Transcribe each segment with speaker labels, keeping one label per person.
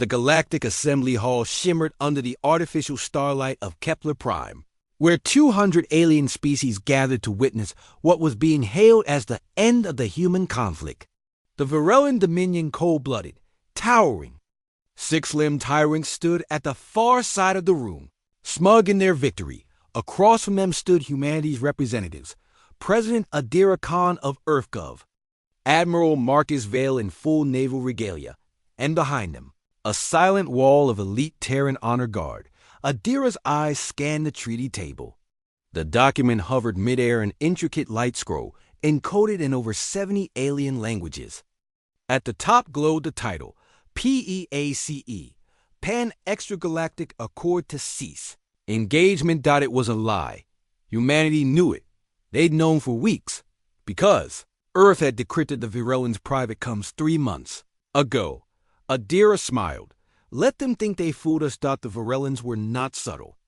Speaker 1: The Galactic Assembly Hall shimmered under the artificial starlight of Kepler Prime, where 200 alien species gathered to witness what was being hailed as the end of the human conflict. The Varellan Dominion cold-blooded, towering, six-limbed tyrants stood at the far side of the room, smug in their victory. Across from them stood humanity's representatives, President Adira Khan of EarthGov, Admiral Marcus Vale in full naval regalia, and behind them, a silent wall of elite Terran honor guard. Adira's eyes scanned the treaty table. The document hovered midair, an intricate light scroll, encoded in over 70 alien languages. At the top glowed the title, PEACE, Pan-Extragalactic Accord to Cease. Engagement. It was a lie. Humanity knew it. They'd known for weeks, because Earth had decrypted the Virellans' private comms 3 months ago. Adira smiled. Let them think they fooled us. The Virellans were not subtle.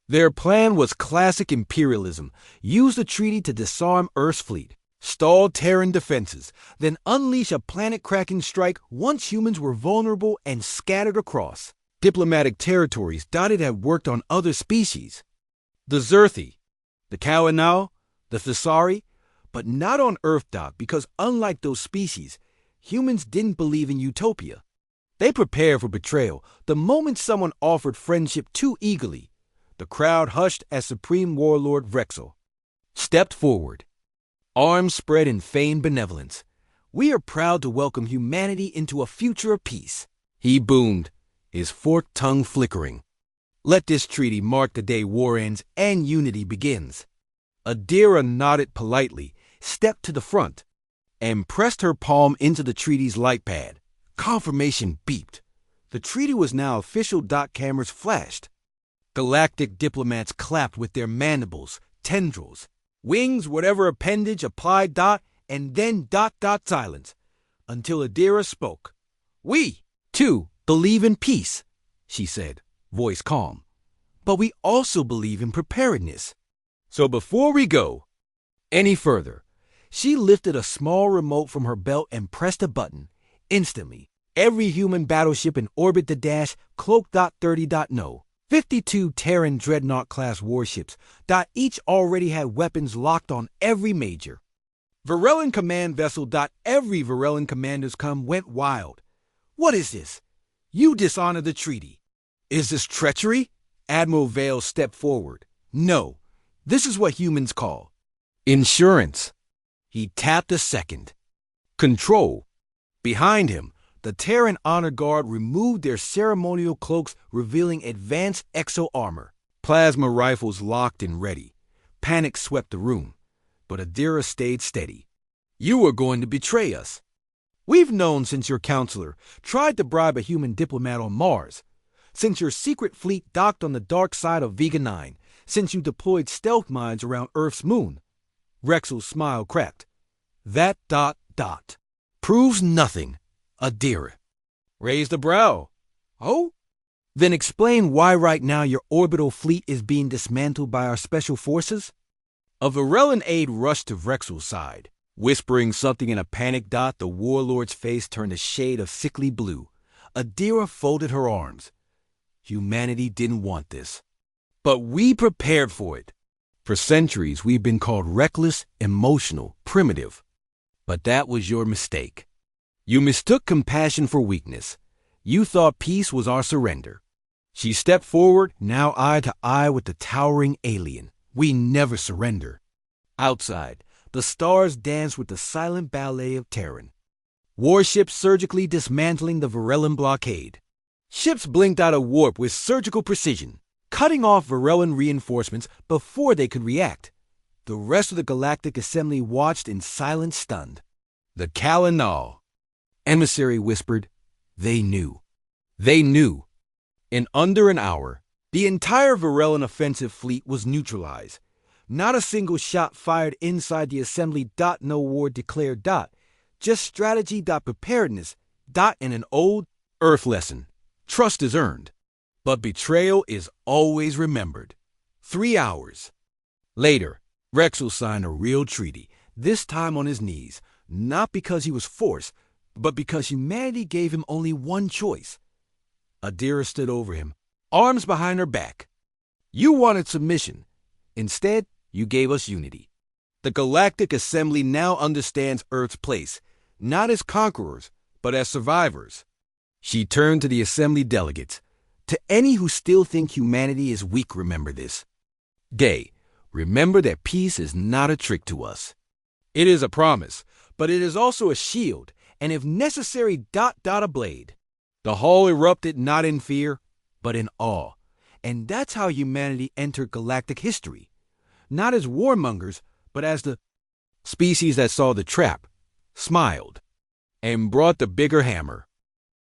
Speaker 1: Their plan was classic imperialism. Use the treaty to disarm Earth's fleet, stall Terran defenses, then unleash a planet-cracking strike once humans were vulnerable and scattered across diplomatic territories. It had worked on other species. The Zerthi, the Kalanau, the Thessari, but not on Earth. Because unlike those species, humans didn't believe in utopia. They prepared for betrayal. The moment someone offered friendship too eagerly, the crowd hushed as Supreme Warlord Vrexel stepped forward, arms spread in feigned benevolence. We are proud to welcome humanity into a future of peace, he boomed, his forked tongue flickering. Let this treaty mark the day war ends and unity begins. Adira nodded politely, stepped to the front, and pressed her palm into the treaty's light pad. Confirmation beeped. The treaty was now official. Cameras flashed. Galactic diplomats clapped with their mandibles, tendrils, wings, whatever appendage applied. And then silence, until Adira spoke. We, too, believe in peace, she said, voice calm. But we also believe in preparedness. So before we go any further, she lifted a small remote from her belt and pressed a button. Instantly, every human battleship in orbit cloak. 30. No. 52 Terran Dreadnought-class warships. Each already had weapons locked on every major Varellan command vessel. Every Varellan commander's comm went wild. What is this? You dishonor the treaty. Is this treachery? Admiral Vale stepped forward. No, this is what humans call insurance. He tapped a second. Control. Behind him, the Terran honor guard removed their ceremonial cloaks, revealing advanced exo-armor. Plasma rifles locked and ready. Panic swept the room, but Adira stayed steady. You were going to betray us. We've known since your counselor tried to bribe a human diplomat on Mars, since your secret fleet docked on the dark side of Vega 9, since you deployed stealth mines around Earth's moon. Rexel's smile cracked. That ... proves nothing, Adira raised a brow. Oh? Then explain why right now your orbital fleet is being dismantled by our special forces? A Varellan aide rushed to Vrexel's side, whispering something in a panic. The warlord's face turned a shade of sickly blue. Adira folded her arms. Humanity didn't want this, but we prepared for it. For centuries, we've been called reckless, emotional, primitive. But that was your mistake. You mistook compassion for weakness. You thought peace was our surrender. She stepped forward, now eye to eye with the towering alien. We never surrender. Outside, the stars danced with the silent ballet of Terran. Warships surgically dismantling the Varellan blockade. Ships blinked out of warp with surgical precision, cutting off Varellan reinforcements before they could react. The rest of the Galactic Assembly watched in silence, stunned. The Kalanal, emissary whispered. They knew. They knew. In under an hour, the entire Varellan offensive fleet was neutralized. Not a single shot fired inside the assembly. No war declared. Just strategy. Preparedness. And an old Earth lesson. Trust is earned, but betrayal is always remembered. 3 hours later, Vrexel signed a real treaty, this time on his knees, not because he was forced, but because humanity gave him only one choice: Adira stood over him, arms behind her back. You wanted submission. Instead, you gave us unity. The Galactic Assembly now understands Earth's place, not as conquerors, but as survivors. She turned to the Assembly delegates. To any who still think humanity is weak, remember this. Day, remember that peace is not a trick to us. It is a promise, but it is also a shield, and if necessary, a blade. The hall erupted not in fear, but in awe. And that's how humanity entered galactic history. Not as warmongers, but as the species that saw the trap, smiled, and brought the bigger hammer.